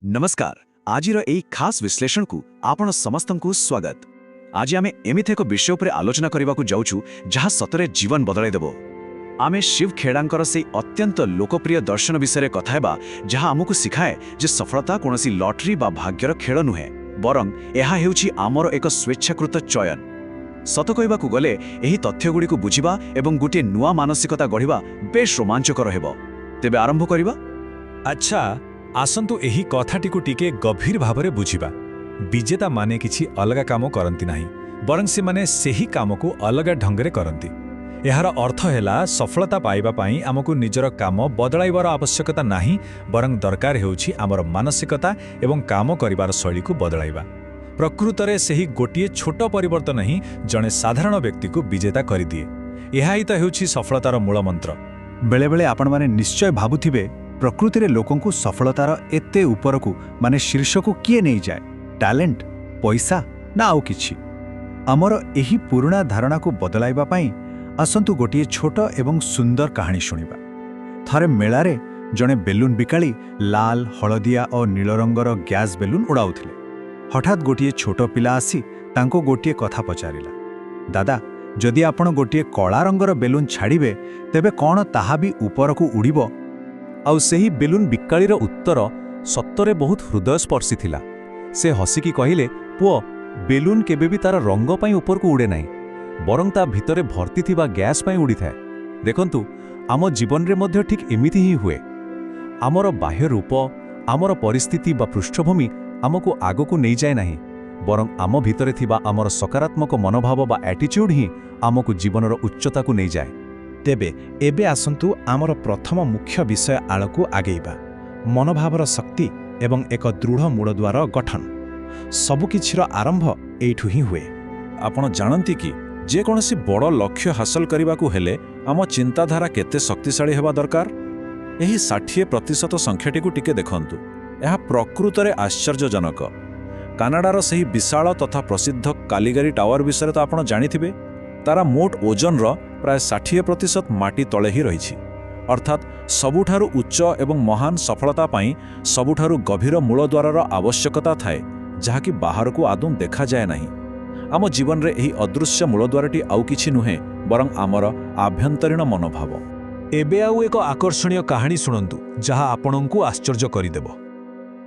नमस्कार आजिर एई खास विश्लेषण को आपण समस्त को स्वागत। आज आमे एमिथ एक विषय पर आलोचना करने को जाऊँ जहाँ सतरे जीवन बदलाई देव। आमे शिव खेड़ांकर से अत्यंत लोकप्रिय दर्शन विषय कथा हेबा जहाँ आमको शिखाए जे सफलता कोनोसी लॉटरी बा भाग्यर खेल नुहे बरं एहा हेउछि आमर एक स्वेच्छाकृत चयन। सत कहबाकू गले एही तथ्यगुड़ी को बुझिबा एवं गोटे नुआ मानसिकता गढ़िबा बेश रोमांचकर हेबो। तेबे आरंभ करिबा। अच्छा आसंतु एही कथाटिकु टिके गभीर भावरे बुझिबा। विजेता माने किछि अलगा काम करंती नाही बरं से माने सेही काम को अलगा ढंगरे करंती। एहार अर्थ हेला सफलता पाइबा पाई आमको निजर काम बदलाइबार आवश्यकता नाही बरं दरकार हेउछि आमर मानसिकता एवं काम करिबार शैली को बदलाइबा। प्रकृतरे सेही गोटिए छोट परिवर्तन ही जणे साधारण व्यक्ति को विजेता करिदिए। एहा ही त हेउछि सफलतार मूलमंत्र। बेले बेले आपण माने निश्चय भाबुथिबे प्रकृति रे लोकंकु सफलतार एते उपरकू माने शीर्षकू किए नहीं जाए, टैलेंट पैसा ना आउ किछि। आमर एही पुराना धारणा को बदलाइबा पाई आसंतु गोटिए छोट एवं सुंदर कहानी शुणिबा। थरे मेलारे जणे बेलून बिकाली लाल हलदिया और नील रंगर गैस बेलून उड़ाउथिले। हठात गोटिए छोट पिला आसी तांको गोटिए कथा पचारिला, दादा जदि आपण गोटिए कला रंगर बेलून छाड़िबे तेबे कौन ताहा भी उपरकू उड़िबो? आउ सेही बेलून बिकाळीर उत्तर सत्तरे बहुत हृदयस्पर्शी थिला। से हसिकी कहिले, पुओ बेलून केबे भी तार रंग पाई ऊपर को उड़े नाही बरं ता भितरे भर्ती थिबा गैस पाई उड़ी थाए। देखंतु आम जीवन रे मध्य ठीक एमिति ही हुए। आमर बाह्य रूप आमर परिस्थिति बा पृष्ठभूमि आमको आगको नहीं जाए नाही बरं आम भितरे थिबा आमर सकारात्मक मनोभाव बा एटीट्यूड ही आमको जीवनर उच्चता को नहीं जाए। तेबे एबे आसंतु आमर प्रथम मुख्य विषय आळकू आगेइबा, मनोभावर शक्ति एवं एक दृढ़ मूलद्वार गठन। सबुकिछिर आरंभ एइठु ही हुए। आपण जानती कि जे कोनोसी बड़ लक्ष्य हासिल करबाकू हेले आम चिंताधारा केते शक्तिशाली हेबा दरकार। एही 60% संख्याटी को टिके देखंतु। यह प्रकृतरे आश्चर्यजनक। कानाडार सही विशाल तथा प्रसिद्ध कालीगारी टावर विषय तो आपण जानिथिबे। तारा मोट ओजन प्राय 60% माटी तले ही रही। अर्थात सबुठारु उच्च एवं महान सफलता पाई सबुठारु गभीर मूलद्वार आवश्यकता थाए जहाँकि बाहर को आदौ देखा जाए नहीं। आम जीवन रे एही अदृश्य मूलद्वारटी आउ किछि नुहे बरं आमर आभ्यंतरीण मनोभाव। एबे आउ एक आकर्षणीय कहानी शुणंतु जहाँ आपणंकु आश्चर्य करिदेबो।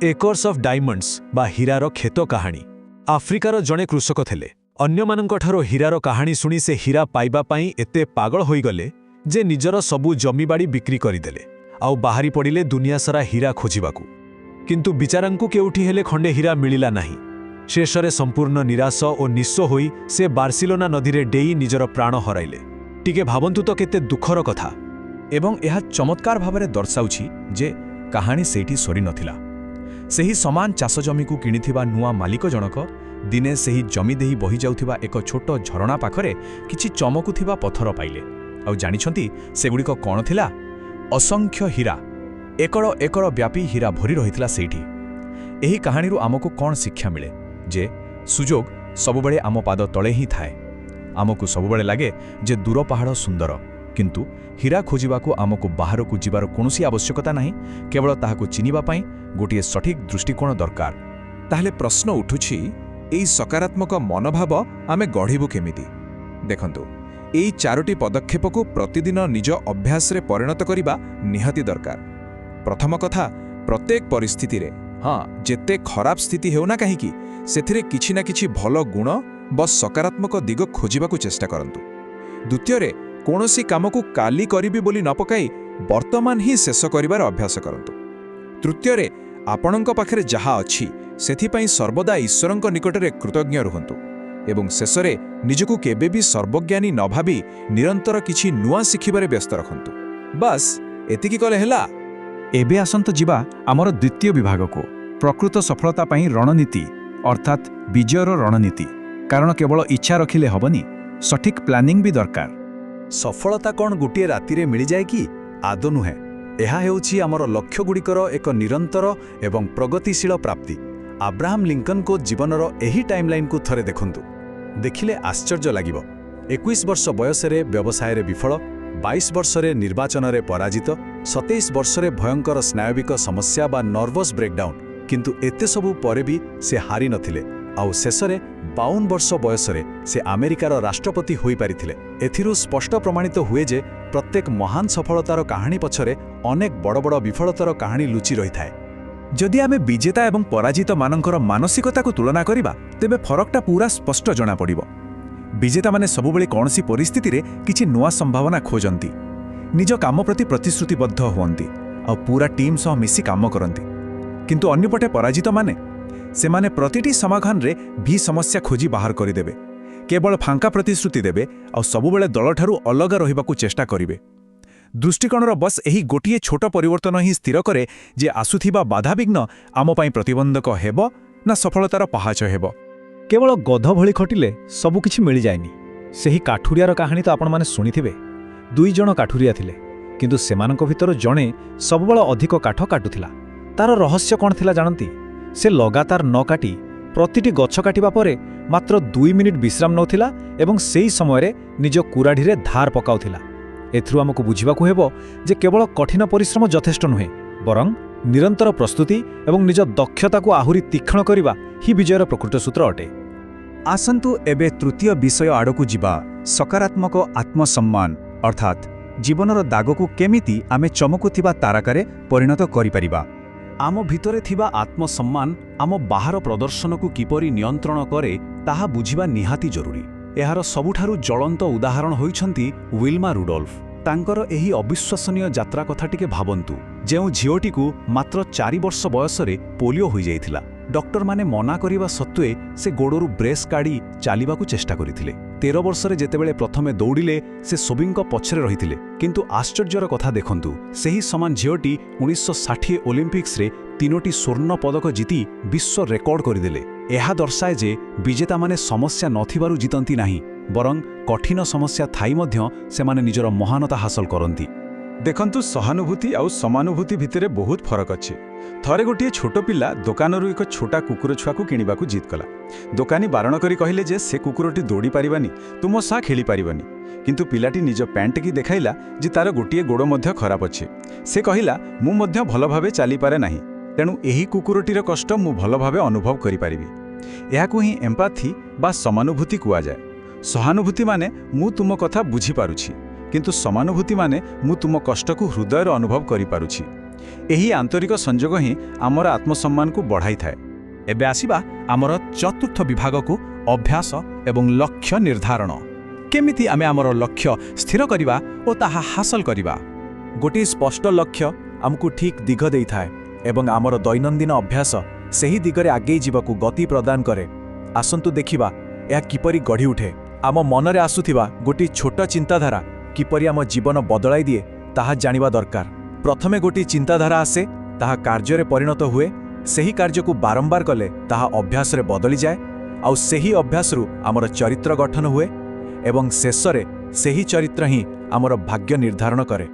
एकर्स ऑफ डायमंड्स बा हीरार खेत कहानी। आफ्रिकार जणे कृषक थिले। अन्यमानंकठारो हीरार कहानी शुणी से हीरा पाइबा पाई एते पागल होई गले जे निजर सबु जमीबाड़ी बिक्री करिदेले आउ बाहरी पड़िले दुनिया सारा हीरा खोजिबाकू। किंतु बिचारांकु केउठी हेले खंडे हीरा मिलिला नाही। शेषरे संपूर्ण निराश और निस्व होई से बार्सिलोना नदीरे डेई निजर प्राण हराइले। टिके भाबंतु तो केते दुखर कथा। एवं यह चमत्कार भावरे दर्शाउछि जे कहानी सेठी सरी नथिला। सेही समान चाष जमी को किणिथिबा नुआ मालिक जनक दिने सेही जमी देही बही जाउथिबा एक छोट झरणा पाखरे किछि चमकुथिबा पत्थर पाइले। आउ जानिछंती सेगुड़िक कौन थिला? असंख्य हीरा, एकड़ एकड़ व्यापी हीरा भरी रहिथिला सेठी। एही कहानीरु आमको कौन शिक्षा मिले? जे सुजोग सबुबेले आम पाद तले ही थाए। आमको सबुबेले लागे जे दूर पहाड़ सुंदर किंतु हीरा खोजिबाकू आमको बाहर को जीवार कोनोसी आवश्यकता नहीं, केवल ताहाकू चिनिबा पाई गोटिए सठिक दृष्टिकोण दरकार। ताहले प्रश्न उठुछि एई सकारात्मक मनोभाव आमे गढ़िबु केमिति? देखंतु एई 4टी पदक्षेप को प्रतिदिन निज अभ्यास रे परिणत करिबा निहाती दरकार। प्रथम कथा, प्रत्येक परिस्थिति रे जेते खराब स्थिति हेउना काहीकि सेथिरे किछि ना किछि भलो गुण व सकारात्मक दिग खोजिबाकू चेष्टा करंतु। द्वितीय रे कोनोसी काम को काली करिबि बोली न पकाई वर्तमान ही शेष करिबार अभ्यास करंतु। तृतीय रे आपणଙ୍କ पाखरे जहा अछि सेथिपाई सर्वदा ईश्वरଙ୍କ निकटरे कृतज्ञ रुहंतु। एवं शेषरे निजकु केबे भी सर्वज्ञानी न भाबी निरंतर किछि नुआ शिखिबारे व्यस्त रखंतु। बस एतिकी कले हेला। एबे आसंत जिबा आमर द्वितीय विभाग को, प्रकृत सफलता पाई रणनीति अर्थात विजयर रणनीति। कारण केवल इच्छा रखिले हबनी, सठिक प्लानिंग भी दरकार। सफलता कौन गोटे राति रे मिल जाए कि? आदौ नुहे। एहा हेउछि आमर लक्ष्य गुड़िकर एक निरंतर एवं प्रगतिशील प्राप्ति। अब्राहम लिंकन को जीवनर एही टाइमलाइन को थरे देखंतु, देखिले आश्चर्य लागिबो। 21 वर्ष बयस रे व्यवसाय रे विफल, 22 वर्षरे निर्वाचन रे पराजित, 27 वर्षरे भयंकर स्नायविक समस्या बा नर्वस ब्रेकडाउन କିନ୍ତୁ ଏତେ ସବୁ ପରେ ବି ସେ ହାରି ନଥିଲେ ଆଉ ଶେଷରେ 52 ବର୍ଷ ବୟସରେ ସେ ଆମେରିକାର ରାଷ୍ଟ୍ରପତି ହୋଇପାରିଥିଲେ। ଏଥିରୁ ସ୍ପଷ୍ଟ ପ୍ରମାଣିତ ହୁଏ ଯେ ପ୍ରତ୍ୟେକ ମହାନ ସଫଳତାର କାହାଣୀ ପଛରେ ଅନେକ ବଡ଼ ବଡ଼ ବିଫଳତାର କାହାଣୀ ଲୁଚି ରହିଥାଏ। ଯଦି ଆମେ ବିଜେତା ଏବଂ ପରାଜିତମାନଙ୍କର ମାନସିକତାକୁ ତୁଳନା କରିବା ତେବେ ଫରକଟା ପୁରା ସ୍ପଷ୍ଟ ଜଣାପଡ଼ିବ। ବିଜେତାମାନେ ସବୁବେଳେ କୌଣସି ପରିସ୍ଥିତିରେ କିଛି ନୂଆ ସମ୍ଭାବନା ଖୋଜନ୍ତି, ନିଜ କାମ ପ୍ରତି ପ୍ରତିଶ୍ରୁତିବଦ୍ଧ ହୁଅନ୍ତି ଆଉ ପୁରା ଟିମ୍ ସହ ମିଶି କାମ କରନ୍ତି। କିନ୍ତୁ ଅନ୍ୟପଟେ ପରାଜିତମାନେ ସେମାନେ ପ୍ରତିଟି ସମାଧାନରେ ଭି ସମସ୍ୟା ଖୋଜି ବାହାର କରିଦେବେ, କେବଳ ଫାଙ୍କା ପ୍ରତିଶ୍ରୁତି ଦେବେ ଆଉ ସବୁବେଳେ ଦଳଠାରୁ ଅଲଗା ରହିବାକୁ ଚେଷ୍ଟା କରିବେ। ଦୃଷ୍ଟିକୋଣର ବସ୍ ଏହି ଗୋଟିଏ ଛୋଟ ପରିବର୍ତ୍ତନ ହିଁ ସ୍ଥିର କରେ ଯେ ଆସୁଥିବା ବାଧାବିଘ୍ନ ଆମ ପାଇଁ ପ୍ରତିବନ୍ଧକ ହେବ ନା ସଫଳତାର ପାହାଚ ହେବ। କେବଳ ଗଧ ଭଳି ଖଟିଲେ ସବୁକିଛି ମିଳିଯାଏନି। ସେହି କାଠୁରିଆର କାହାଣୀ ତ ଆପଣମାନେ ଶୁଣିଥିବେ। 2 ଜଣ କାଠୁରିଆ ଥିଲେ, କିନ୍ତୁ ସେମାନଙ୍କ ଭିତରୁ ଜଣେ ସବୁବେଳେ ଅଧିକ କାଠ କାଟୁଥିଲା। ତାର ରହସ୍ୟ କ'ଣ ଥିଲା ଜାଣନ୍ତି? ସେ ଲଗାତାର ନ କାଟି ପ୍ରତିଟି ଗଛ କାଟିବା ପରେ ମାତ୍ର 2 ମିନିଟ୍ ବିଶ୍ରାମ ନେଉଥିଲା ଏବଂ ସେହି ସମୟରେ ନିଜ କୁରାଢ଼ୀରେ ଧାର ପକାଉଥିଲା। ଏଥିରୁ ଆମକୁ ବୁଝିବାକୁ ହେବ ଯେ କେବଳ କଠିନ ପରିଶ୍ରମ ଯଥେଷ୍ଟ ନୁହେଁ, ବରଂ ନିରନ୍ତର ପ୍ରସ୍ତୁତି ଏବଂ ନିଜ ଦକ୍ଷତାକୁ ଆହୁରି ତୀକ୍ଷ୍ଣ କରିବା ହିଁ ବିଜୟର ପ୍ରକୃତ ସୂତ୍ର ଅଟେ। ଆସନ୍ତୁ ଏବେ ତୃତୀୟ ବିଷୟ ଆଡ଼କୁ ଯିବା, ସକାରାତ୍ମକ ଆତ୍ମସମ୍ମାନ ଅର୍ଥାତ୍ ଜୀବନର ଦାଗକୁ କେମିତି ଆମେ ଚମକୁଥିବା ତାରକାରେ ପରିଣତ କରିପାରିବା। ଆମ ଭିତରେ ଥିବା ଆତ୍ମସମ୍ମାନ ଆମ ବାହାର ପ୍ରଦର୍ଶନକୁ କିପରି ନିୟନ୍ତ୍ରଣ କରେ ତାହା ବୁଝିବା ନିହାତି ଜରୁରୀ। ଏହାର ସବୁଠାରୁ ଜ୍ୱଳନ୍ତ ଉଦାହରଣ ହୋଇଛନ୍ତି ୱିଲ୍ମା ରୁଡୋଲ୍ଫ। ତାଙ୍କର ଏହି ଅବିଶ୍ୱସନୀୟ ଯାତ୍ରା କଥା ଟିକେ ଭାବନ୍ତୁ, ଯେଉଁ ଝିଅଟିକୁ ମାତ୍ର 4 ବର୍ଷ ବୟସରେ ପୋଲିଓ ହୋଇଯାଇଥିଲା। ଡକ୍ଟରମାନେ ମନା କରିବା ସତ୍ତ୍ୱେ ସେ ଗୋଡ଼ରୁ ବ୍ରେସ୍ କାଢ଼ି ଚାଲିବାକୁ ଚେଷ୍ଟା କରିଥିଲେ। 13 ବର୍ଷରେ ଯେତେବେଳେ ପ୍ରଥମେ ଦୌଡ଼ିଲେ ସେ ସୋବିଙ୍କ ପଛରେ ରହିଥିଲେ। କିନ୍ତୁ ଆଶ୍ଚର୍ଯ୍ୟର କଥା ଦେଖନ୍ତୁ, ସେହି ସମାନ ଝିଅଟି 1960 ଅଲିମ୍ପିକ୍ସରେ 3ଟି ସ୍ୱର୍ଣ୍ଣ ପଦକ ଜିତି ବିଶ୍ୱ ରେକର୍ଡ କରିଦେଲେ। ଏହା ଦର୍ଶାଏ ଯେ ବିଜେତାମାନେ ସମସ୍ୟା ନଥିବାରୁ ଜିତନ୍ତି ନାହିଁ, ବରଂ କଠିନ ସମସ୍ୟା ଥାଇ ମଧ୍ୟ ସେମାନେ ନିଜର ମହାନତା ହାସଲ କରନ୍ତି। ଦେଖନ୍ତୁ, ସହାନୁଭୂତି ଆଉ ସମାନୁଭୂତି ଭିତରେ ବହୁତ ଫରକ ଅଛି। ଥରେ ଗୋଟିଏ ଛୋଟ ପିଲା ଦୋକାନରୁ ଏକ ଛୋଟା କୁକୁର ଛୁଆକୁ କିଣିବାକୁ ଜିଦ୍ କଲା। ଦୋକାନୀ ବାରଣ କରି କହିଲେ ଯେ ସେ କୁକୁରଟି ଦୌଡ଼ି ପାରିବାନି, ତୁମ ସହ ଖେଳିପାରିବନି। କିନ୍ତୁ ପିଲାଟି ନିଜ ପ୍ୟାଣ୍ଟକି ଦେଖାଇଲା ଯେ ତାର ଗୋଟିଏ ଗୋଡ଼ ମଧ୍ୟ ଖରାପ ଅଛି। ସେ କହିଲା, ମୁଁ ମଧ୍ୟ ଭଲ ଭାବେ ଚାଲିପାରେ ନାହିଁ, ତେଣୁ ଏହି କୁକୁରଟିର କଷ୍ଟ ମୁଁ ଭଲ ଭାବେ ଅନୁଭବ କରିପାରିବି। ଏହାକୁ ହିଁ ଏମ୍ପାଥି ବା ସମାନୁଭୂତି କୁହାଯାଏ। ସହାନୁଭୂତି ମାନେ ମୁଁ ତୁମ କଥା ବୁଝିପାରୁଛି, କିନ୍ତୁ ସମାନୁଭୂତି ମାନେ ମୁଁ ତୁମ କଷ୍ଟକୁ ହୃଦୟର ଅନୁଭବ କରିପାରୁଛି। ଏହି ଆନ୍ତରିକ ସଂଯୋଗ ହିଁ ଆମର ଆତ୍ମସମ୍ମାନକୁ ବଢ଼ାଇଥାଏ। ଏବେ ଆସିବା ଆମର ଚତୁର୍ଥ ବିଭାଗକୁ, ଅଭ୍ୟାସ ଏବଂ ଲକ୍ଷ୍ୟ ନିର୍ଦ୍ଧାରଣ। କେମିତି ଆମେ ଆମର ଲକ୍ଷ୍ୟ ସ୍ଥିର କରିବା ଓ ତାହା ହାସଲ କରିବା? ଗୋଟିଏ ସ୍ପଷ୍ଟ ଲକ୍ଷ୍ୟ ଆମକୁ ଠିକ୍ ଦିଗ ଦେଇଥାଏ ଏବଂ ଆମର ଦୈନନ୍ଦିନ ଅଭ୍ୟାସ ସେହି ଦିଗରେ ଆଗେଇ ଯିବାକୁ ଗତି ପ୍ରଦାନ କରେ। ଆସନ୍ତୁ ଦେଖିବା ଏହା କିପରି ଗଢ଼ି ଉଠେ। ଆମ ମନରେ ଆସୁଥିବା ଗୋଟିଏ ଛୋଟ ଚିନ୍ତାଧାରା କିପରି ଆମ ଜୀବନ ବଦଳାଇ ଦିଏ ତାହା ଜାଣିବା ଦରକାର। ପ୍ରଥମେ ଗୋଟିଏ ଚିନ୍ତାଧାରା ଆସେ, ତାହା କାର୍ଯ୍ୟରେ ପରିଣତ ହୁଏ। ସେହି କାର୍ଯ୍ୟକୁ ବାରମ୍ବାର କଲେ ତାହା ଅଭ୍ୟାସରେ ବଦଳିଯାଏ ଆଉ ସେହି ଅଭ୍ୟାସରୁ ଆମର ଚରିତ୍ର ଗଠନ ହୁଏ ଏବଂ ଶେଷରେ ସେହି ଚରିତ୍ର ହିଁ ଆମର ଭାଗ୍ୟ ନିର୍ଦ୍ଧାରଣ କରେ।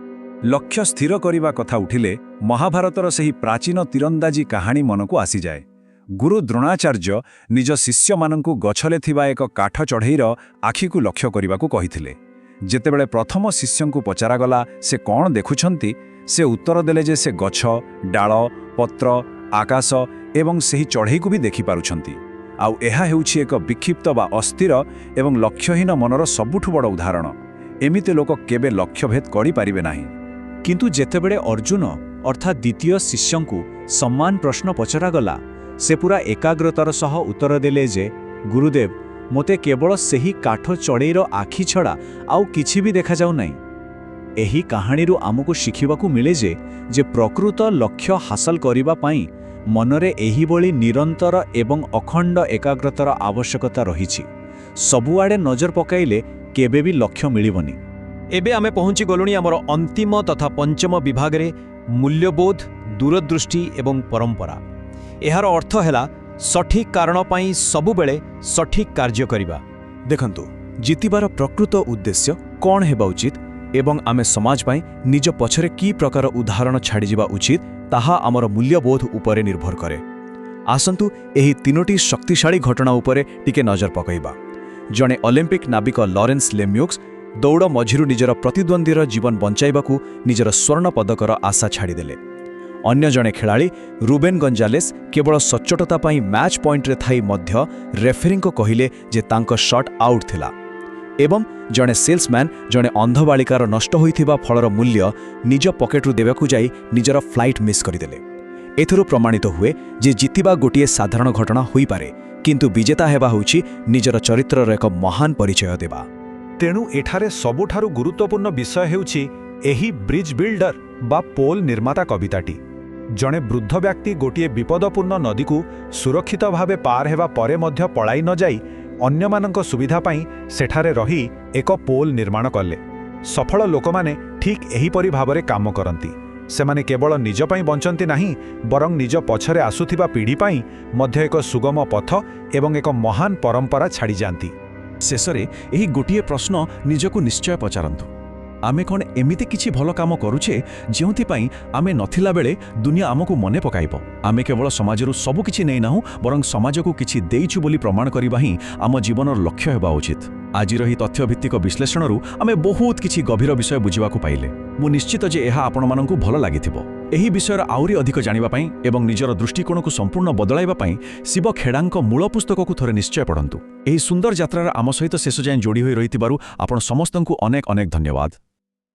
ଲକ୍ଷ୍ୟ ସ୍ଥିର କରିବା କଥା ଉଠିଲେ ମହାଭାରତର ସେହି ପ୍ରାଚୀନ ତୀରନ୍ଦାଜୀ କାହାଣୀ ମନକୁ ଆସିଯାଏ। ଗୁରୁ ଦ୍ରୋଣାଚାର୍ଯ୍ୟ ନିଜ ଶିଷ୍ୟମାନଙ୍କୁ ଗଛରେ ଥିବା ଏକ କାଠ ଚଢ଼େଇର ଆଖିକୁ ଲକ୍ଷ୍ୟ କରିବାକୁ କହିଥିଲେ। ଯେତେବେଳେ ପ୍ରଥମ ଶିଷ୍ୟଙ୍କୁ ପଚରାଗଲା ସେ କ'ଣ ଦେଖୁଛନ୍ତି, ସେ ଉତ୍ତର ଦେଲେ ଯେ ସେ ଗଛ, ଡାଳ, ପତ୍ର, ଆକାଶ ଏବଂ ସେହି ଚଢ଼େଇକୁ ବି ଦେଖିପାରୁଛନ୍ତି। ଆଉ ଏହା ହେଉଛି ଏକ ବିକ୍ଷିପ୍ତ ବା ଅସ୍ଥିର ଏବଂ ଲକ୍ଷ୍ୟହୀନ ମନର ସବୁଠୁ ବଡ଼ ଉଦାହରଣ। ଏମିତି ଲୋକ କେବେ ଲକ୍ଷ୍ୟଭେଦ କରିପାରିବେ ନାହିଁ। କିନ୍ତୁ ଯେତେବେଳେ ଅର୍ଜୁନ ଅର୍ଥାତ୍ ଦ୍ୱିତୀୟ ଶିଷ୍ୟଙ୍କୁ ସମାନ ପ୍ରଶ୍ନ ପଚରାଗଲା, ସେ ପୁରା ଏକାଗ୍ରତାର ସହ ଉତ୍ତର ଦେଲେ ଯେ ଗୁରୁଦେବ, ମୋତେ କେବଳ ସେହି କାଠ ଚଢ଼େଇର ଆଖି ଛଡ଼ା ଆଉ କିଛି ବି ଦେଖାଯାଉ ନାହିଁ। ଏହି କାହାଣୀରୁ ଆମକୁ ଶିଖିବାକୁ ମିଳେ ଯେ ପ୍ରକୃତ ଲକ୍ଷ୍ୟ ହାସଲ କରିବା ପାଇଁ ମନରେ ଏହିଭଳି ନିରନ୍ତର ଏବଂ ଅଖଣ୍ଡ ଏକାଗ୍ରତାର ଆବଶ୍ୟକତା ରହିଛି। ସବୁଆଡ଼େ ନଜର ପକାଇଲେ କେବେ ବି ଲକ୍ଷ୍ୟ ମିଳିବନି। ଏବେ ଆମେ ପହଞ୍ଚି ଗଲୁଣି ଆମର ଅନ୍ତିମ ତଥା ପଞ୍ଚମ ବିଭାଗରେ, ମୂଲ୍ୟବୋଧ, ଦୂରଦୃଷ୍ଟି ଏବଂ ପରମ୍ପରା। ଏହାର ଅର୍ଥ ହେଲା ସଠିକ୍ କାରଣ ପାଇଁ ସବୁବେଳେ ସଠିକ୍ କାର୍ଯ୍ୟ କରିବା। ଦେଖନ୍ତୁ, ଜିତିବାର ପ୍ରକୃତ ଉଦ୍ଦେଶ୍ୟ କ'ଣ ହେବା ଉଚିତ ଏବଂ ଆମେ ସମାଜ ପାଇଁ ନିଜ ପଛରେ କି ପ୍ରକାର ଉଦାହରଣ ଛାଡ଼ିଯିବା ଉଚିତ ତାହା ଆମର ମୂଲ୍ୟବୋଧ ଉପରେ ନିର୍ଭର କରେ। ଆସନ୍ତୁ ଏହି 3ଟି ଶକ୍ତିଶାଳୀ ଘଟଣା ଉପରେ ଟିକେ ନଜର ପକାଇବା। ଜଣେ ଅଲିମ୍ପିକ୍ ନାବିକ ଲରେନ୍ସ ଲେମ୍ୟୁକ୍ସ ଦୌଡ଼ ମଝିରୁ ନିଜର ପ୍ରତିଦ୍ୱନ୍ଦ୍ୱୀର ଜୀବନ ବଞ୍ଚାଇବାକୁ ନିଜର ସ୍ୱର୍ଣ୍ଣ ପଦକର ଆଶା ଛାଡ଼ିଦେଲେ। ଅନ୍ୟ ଜଣେ ଖେଳାଳି ରୁବେନ ଗଞ୍ଜାଲେସ୍ କେବଳ ସଚ୍ଚୋଟତା ପାଇଁ ମ୍ୟାଚ୍ ପଏଣ୍ଟରେ ଥାଇ ମଧ୍ୟ ରେଫେରୀଙ୍କୁ କହିଲେ ଯେ ତାଙ୍କ ସଟ୍ ଆଉଟ୍ ଥିଲା। ଏବଂ ଜଣେ ସେଲ୍ସମ୍ୟାନ୍ ଜଣେ ଅନ୍ଧ ବାଳିକାର ନଷ୍ଟ ହୋଇଥିବା ଫଳର ମୂଲ୍ୟ ନିଜ ପକେଟରୁ ଦେବାକୁ ଯାଇ ନିଜର ଫ୍ଲାଇଟ୍ ମିସ୍ କରିଦେଲେ। ଏଥିରୁ ପ୍ରମାଣିତ ହୁଏ ଯେ ଜିତିବା ଗୋଟିଏ ସାଧାରଣ ଘଟଣା ହୋଇପାରେ, କିନ୍ତୁ ବିଜେତା ହେବା ହେଉଛି ନିଜର ଚରିତ୍ରର ଏକ ମହାନ ପରିଚୟ ଦେବା। ତେଣୁ ଏଠାରେ ସବୁଠାରୁ ଗୁରୁତ୍ୱପୂର୍ଣ୍ଣ ବିଷୟ ହେଉଛି ଏହି ବ୍ରିଜ୍ ବିଲ୍ଡର ବା ପୋଲ୍ ନିର୍ମାତା କବିତାଟି। ଜଣେ ବୃଦ୍ଧ ବ୍ୟକ୍ତି ଗୋଟିଏ ବିପଦପୂର୍ଣ୍ଣ ନଦୀକୁ ସୁରକ୍ଷିତ ଭାବେ ପାର ହେବା ପରେ ମଧ୍ୟ ପଳାଇ ନ ଯାଇ ଅନ୍ୟମାନଙ୍କ ସୁବିଧା ପାଇଁ ସେଠାରେ ରହି ଏକ ପୋଲ୍ ନିର୍ମାଣ କଲେ। ସଫଳ ଲୋକମାନେ ଠିକ୍ ଏହିପରି ଭାବରେ କାମ କରନ୍ତି। ସେମାନେ କେବଳ ନିଜ ପାଇଁ ବଞ୍ଚନ୍ତି ନାହିଁ, ବରଂ ନିଜ ପଛରେ ଆସୁଥିବା ପିଢ଼ି ପାଇଁ ମଧ୍ୟ ଏକ ସୁଗମ ପଥ ଏବଂ ଏକ ମହାନ ପରମ୍ପରା ଛାଡ଼ିଯାଆନ୍ତି। ଶେଷରେ ଏହି ଗୋଟିଏ ପ୍ରଶ୍ନ ନିଜକୁ ନିଶ୍ଚୟ ପଚାରନ୍ତୁ, ଆମେ କ'ଣ ଏମିତି କିଛି ଭଲ କାମ କରୁଛେ ଯେଉଁଥିପାଇଁ ଆମେ ନଥିଲା ବେଳେ ଦୁନିଆ ଆମକୁ ମନେ ପକାଇବ? ଆମେ କେବଳ ସମାଜରୁ ସବୁ କିଛି ନେଇନାହୁଁ, ବରଂ ସମାଜକୁ କିଛି ଦେଇଛୁ ବୋଲି ପ୍ରମାଣ କରିବା ହିଁ ଆମ ଜୀବନର ଲକ୍ଷ୍ୟ ହେବା ଉଚିତ। ଆଜିର ଏହି ତଥ୍ୟଭିତ୍ତିକ ବିଶ୍ଳେଷଣରୁ ଆମେ ବହୁତ କିଛି ଗଭୀର ବିଷୟ ବୁଝିବାକୁ ପାଇଲେ। ମୁଁ ନିଶ୍ଚିତ ଯେ ଏହା ଆପଣମାନଙ୍କୁ ଭଲ ଲାଗିଥିବ। ଏହି ବିଷୟର ଆହୁରି ଅଧିକ ଜାଣିବା ପାଇଁ ଏବଂ ନିଜର ଦୃଷ୍ଟିକୋଣକୁ ସମ୍ପୂର୍ଣ୍ଣ ବଦଳାଇବା ପାଇଁ ଶିବ ଖେଡ଼ାଙ୍କ ମୂଳ ପୁସ୍ତକକୁ ଥରେ ନିଶ୍ଚୟ ପଢ଼ନ୍ତୁ। ଏହି ସୁନ୍ଦର ଯାତ୍ରାର ଆମ ସହିତ ଶେଷ ଯାଏଁ ଯୋଡ଼ି ହୋଇ ରହିଥିବାରୁ ଆପଣ ସମସ୍ତଙ୍କୁ ଅନେକ ଅନେକ ଧନ୍ୟବାଦ।